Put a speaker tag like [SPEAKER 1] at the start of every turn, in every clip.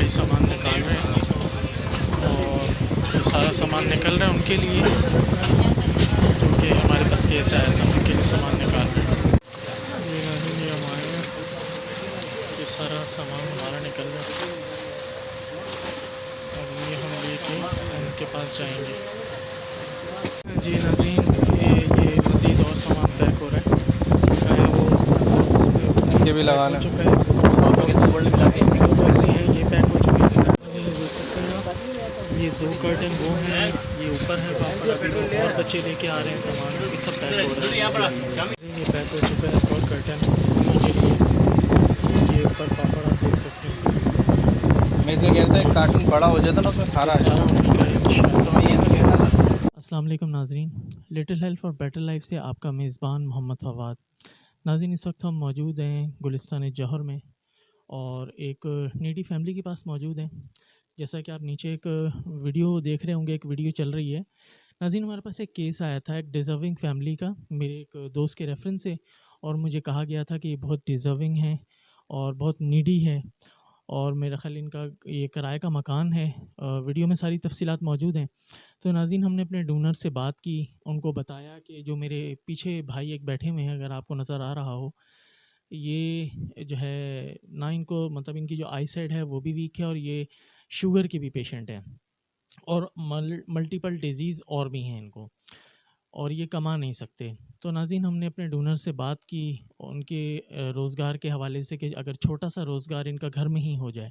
[SPEAKER 1] یہ سامان نکال رہے ہیں اور یہ سارا سامان نکل رہا ہے ان کے لیے جو کہ ہمارے پاس کیس آیا تھا، ان کے لیے سامان نکال رہے ہیں۔ یہ ہمارے یہ سارا سامان ہمارا نکل رہا ہے، اب یہ ہم لے کے ان کے پاس جائیں گے۔ جی ناظرین، یہ مزید اور سامان پیک ہو رہا ہے، چاہے وہ
[SPEAKER 2] اس کے بھی لگانا
[SPEAKER 1] ہو چکا ہے، ایسی ہے یہ پیک ہو چکے ہیں۔ یہ دیکھ سکتے ہیں آپ، یہ 2 کرٹن وہ ہیں، یہ اوپر ہے پاپڑ، ابھی اور بچے لے کے آ رہے ہیں سامان، یہ سب پیک ہو رہا ہے۔ یہ پیک ہو چکا ہے اور کرٹن نیچے لیے، یہ اوپر پاپڑ آپ دیکھ سکتے ہیں۔
[SPEAKER 2] میں اسے کہتا ہے کارٹون بڑا ہو جاتا نا، اس میں سارا آ جاتا
[SPEAKER 1] انہیں کا ہے انشاءاللہ۔
[SPEAKER 2] تو میں یہ تو کہنا سر۔
[SPEAKER 1] السلام علیکم ناظرین، little help for better life سے آپ کا میزبان محمد فواد۔ ناظرین، اس وقت ہم موجود ہیں گلستان جوہر میں اور ایک نیڈی فیملی کے پاس موجود ہیں۔ جیسا کہ آپ نیچے ایک ویڈیو دیکھ رہے ہوں گے، ایک ویڈیو چل رہی ہے۔ ناظرین، ہمارے پاس ایک کیس آیا تھا ایک ڈیزرونگ فیملی کا، میرے ایک دوست کے ریفرنس سے، اور مجھے کہا گیا تھا کہ یہ بہت ڈیزرونگ ہیں اور بہت نیڈی ہے، اور میرا خیال ان کا یہ کرائے کا مکان ہے۔ ویڈیو میں ساری تفصیلات موجود ہیں۔ تو ناظرین، ہم نے اپنے ڈونر سے بات کی، ان کو بتایا کہ جو میرے پیچھے بھائی ایک بیٹھے ہوئے ہیں، اگر آپ کو نظر آ رہا ہو، یہ جو ہے نہ ان کو مطلب ان کی جو آئی سائڈ ہے وہ بھی ویک ہے، اور یہ شوگر کے بھی پیشنٹ ہیں، اور ملٹیپل ڈیزیز اور بھی ہیں ان کو، اور یہ کما نہیں سکتے۔ تو ناظرین، ہم نے اپنے ڈونر سے بات کی ان کے روزگار کے حوالے سے کہ اگر چھوٹا سا روزگار ان کا گھر میں ہی ہو جائے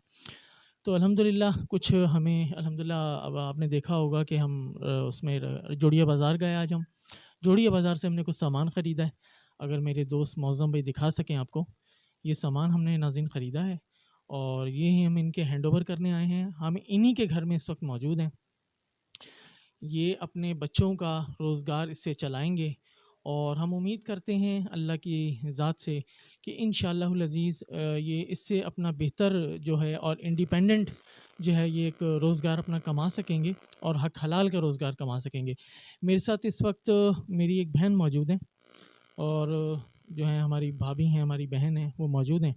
[SPEAKER 1] تو الحمدللہ کچھ ہمیں الحمدللہ، اب آپ نے دیکھا ہوگا کہ ہم اس میں جوڑیہ بازار گئے، آج ہم جوڑیہ بازار سے ہم نے کچھ سامان خریدا ہے۔ اگر میرے دوست معظم بھائی دکھا سکیں آپ کو، یہ سامان ہم نے ناظرین خریدا ہے، اور یہ ہم ان کے ہینڈ اوور کرنے آئے ہیں۔ ہم انہی کے گھر میں اس وقت موجود ہیں، یہ اپنے بچوں کا روزگار اس سے چلائیں گے، اور ہم امید کرتے ہیں اللہ کی ذات سے کہ انشاءاللہ العزیز یہ اس سے اپنا بہتر جو ہے اور انڈیپینڈنٹ جو ہے یہ ایک روزگار اپنا کما سکیں گے، اور حق حلال کا روزگار کما سکیں گے۔ میرے ساتھ اس وقت میری ایک بہن موجود ہیں، اور جو ہے ہماری بھابھی ہیں، ہماری بہن ہیں، وہ موجود ہیں۔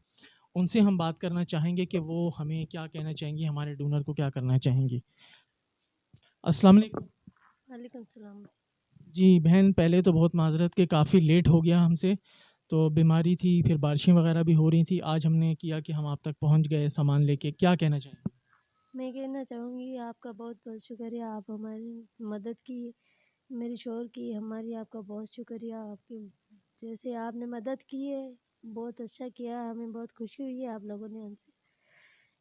[SPEAKER 1] ان سے ہم بات کرنا چاہیں گے کہ وہ ہمیں کیا کہنا چاہیں گی، ہمارے ڈونر کو کیا کرنا چاہیں گی۔ السلام علیکم۔
[SPEAKER 3] وعلیکم السلام۔
[SPEAKER 1] جی بہن، پہلے تو بہت معذرت کہ کافی لیٹ ہو گیا ہم سے، تو بیماری تھی، پھر بارشیں وغیرہ بھی ہو رہی تھی، آج ہم نے کیا کہ ہم آپ تک پہنچ گئے سامان لے کے، کیا کہنا چاہیں؟
[SPEAKER 3] میں کہنا چاہوں گی آپ کا بہت بہت شکریہ، آپ ہماری مدد کی، میرے شوہر کی، ہماری آپ کا بہت شکریہ۔ آپ کی جیسے آپ نے مدد کی ہے، بہت اچھا کیا، ہمیں بہت خوشی ہوئی ہے آپ لوگوں نے ہم سے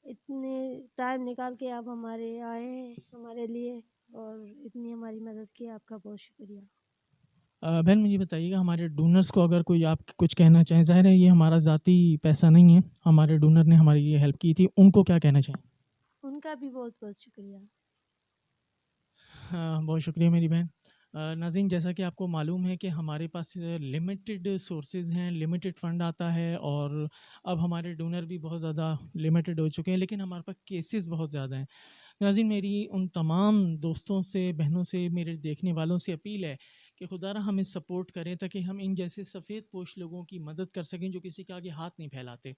[SPEAKER 3] اتنے ٹائم نکال کے آپ ہمارے آئے ہیں ہمارے لیے، اور اتنی ہماری مدد کی، آپ کا بہت شکریہ۔
[SPEAKER 1] بہن مجھے بتائیے گا، ہمارے ڈونرز کو اگر کوئی آپ کچھ کہنا چاہیں، ظاہر ہے یہ ہمارا ذاتی پیسہ نہیں ہے، ہمارے ڈونر نے ہماری یہ ہیلپ کی تھی، ان کو کیا کہنا چاہیں؟
[SPEAKER 3] ان کا بھی بہت بہت شکریہ۔
[SPEAKER 1] بہت شکریہ میری بہن۔ ناظرین، جیسا کہ آپ کو معلوم ہے کہ ہمارے پاس لمیٹڈ سورسز ہیں، لمیٹڈ فنڈ آتا ہے، اور اب ہمارے ڈونر بھی بہت زیادہ لمیٹڈ ہو چکے ہیں، لیکن ہمارے پاس کیسز بہت زیادہ ہیں۔ ناظرین، میری ان تمام دوستوں سے، بہنوں سے، میرے دیکھنے والوں سے اپیل ہے کہ خدا را ہمیں سپورٹ کریں تاکہ ہم ان جیسے سفید پوش لوگوں کی مدد کر سکیں جو کسی کے آگے ہاتھ نہیں پھیلاتے۔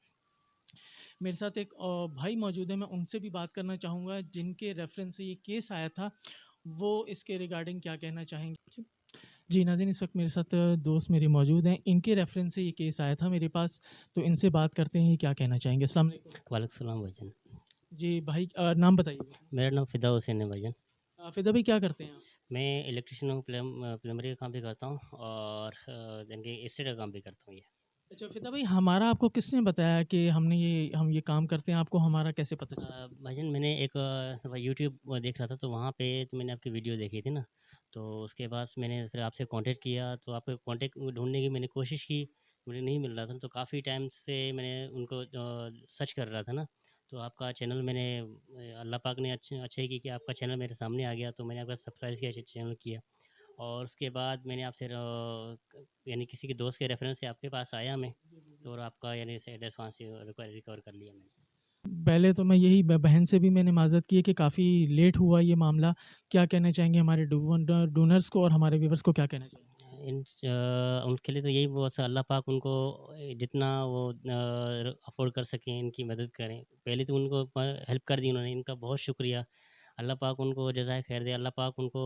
[SPEAKER 1] میرے ساتھ ایک بھائی موجود ہے، میں ان سے بھی بات کرنا چاہوں گا جن کے ریفرنس سے یہ کیس آیا تھا، وہ اس کے ریگارڈنگ کیا کہنا چاہیں گے۔ جی ناظرین، اس وقت میرے ساتھ دوست میرے موجود ہیں، ان کے ریفرنس سے یہ کیس آیا تھا میرے پاس، تو ان سے بات کرتے ہیں، یہ کیا کہنا چاہیں گے۔ السلام علیکم۔
[SPEAKER 4] وعلیکم السلام بھائی جان۔
[SPEAKER 1] جی بھائی، نام بتائیے گا۔
[SPEAKER 4] میرا نام فدا حسین ہے بھائی جان۔
[SPEAKER 1] فدا بھائی، کیا کرتے ہیں آپ؟
[SPEAKER 4] میں الیکٹریشین ہوں، پلمبری کا کام بھی کرتا ہوں، اور اسٹیٹ کا کام بھی کرتا ہوں۔ یہ
[SPEAKER 1] اچھا فدا بھائی، ہمارا آپ کو کس نے بتایا کہ ہم یہ کام کرتے ہیں، آپ کو ہمارا کیسے پتہ چلا؟
[SPEAKER 4] بھائی جان، میں نے ایک یوٹیوب دیکھ رہا تھا، تو وہاں پہ تو میں نے آپ کی ویڈیو دیکھی تھی نا، تو اس کے بعد میں نے پھر آپ سے کانٹیکٹ کیا، تو آپ کا کانٹیکٹ ڈھونڈنے کی میں نے کوشش کی، مجھے نہیں مل رہا تھا، تو کافی ٹائم سے میں نے ان کو سرچ کر رہا تھا نا، تو آپ کا چینل میں نے اللہ پاک نے اچھا ہی کی کہ آپ کا چینل میرے سامنے آ گیا، تو میں نے آپ کا سبسکرائب کیا، چینل کیا، اور اس کے بعد میں نے آپ سے یعنی کسی کے دوست کے ریفرنس سے آپ کے پاس آیا میں، تو اور آپ کا یعنی ایڈریس وہاں سے ریکور کر لیا میں نے۔
[SPEAKER 1] پہلے تو میں یہی بہن سے بھی میں نے معذرت کی ہے کہ کافی لیٹ ہوا یہ معاملہ، کیا کہنا چاہیں گے ہمارے ڈونرز کو اور ہمارے ویورز کو کیا کہنا چاہیں گے؟
[SPEAKER 4] ان کے لیے تو یہی بس اللہ پاک ان کو جتنا وہ افورڈ کر سکیں ان کی مدد کریں. پہلے تو ان کو ہیلپ کر دی انہوں نے، ان کا بہت شکریہ. اللہ پاک ان کو جزائے خیر دے، اللہ پاک ان کو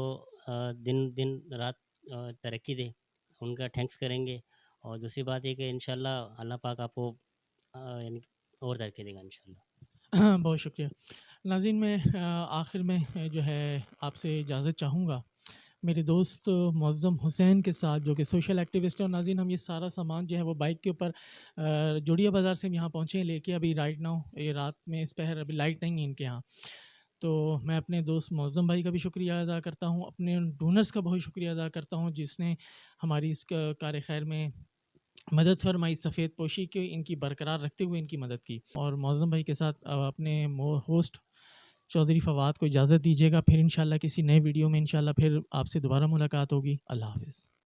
[SPEAKER 4] دن دن رات ترقی دے، ان کا تھینکس کریں گے. اور دوسری بات یہ کہ انشاءاللہ اللہ پاک آپ کو یعنی اور ترقی دے گا انشاءاللہ.
[SPEAKER 1] بہت شکریہ ناظرین. میں آخر میں جو ہے آپ سے اجازت چاہوں گا میرے دوست معظم حسین کے ساتھ، جو کہ سوشل ایکٹیوسٹ ہے. اور ناظرین ہم یہ سارا سامان جو ہے وہ بائک کے اوپر جوڑیا بازار سے ہم یہاں پہنچے ہیں لے کے. ابھی رائٹ ناؤ یہ رات میں اس پہر ابھی لائٹ نہیں ہے ان کے یہاں. تو میں اپنے دوست معظم بھائی کا بھی شکریہ ادا کرتا ہوں، اپنے ڈونرز کا بہت شکریہ ادا کرتا ہوں جس نے ہماری اس کار خیر میں مدد فرمائی، سفید پوشی کی ان کی برقرار رکھتے ہوئے ان کی مدد کی. اور معظم بھائی کے ساتھ اپنے ہوسٹ چودھری فواد کو اجازت دیجیے گا. پھر انشاءاللہ کسی نئے ویڈیو میں انشاءاللہ پھر آپ سے دوبارہ ملاقات ہوگی. اللہ حافظ.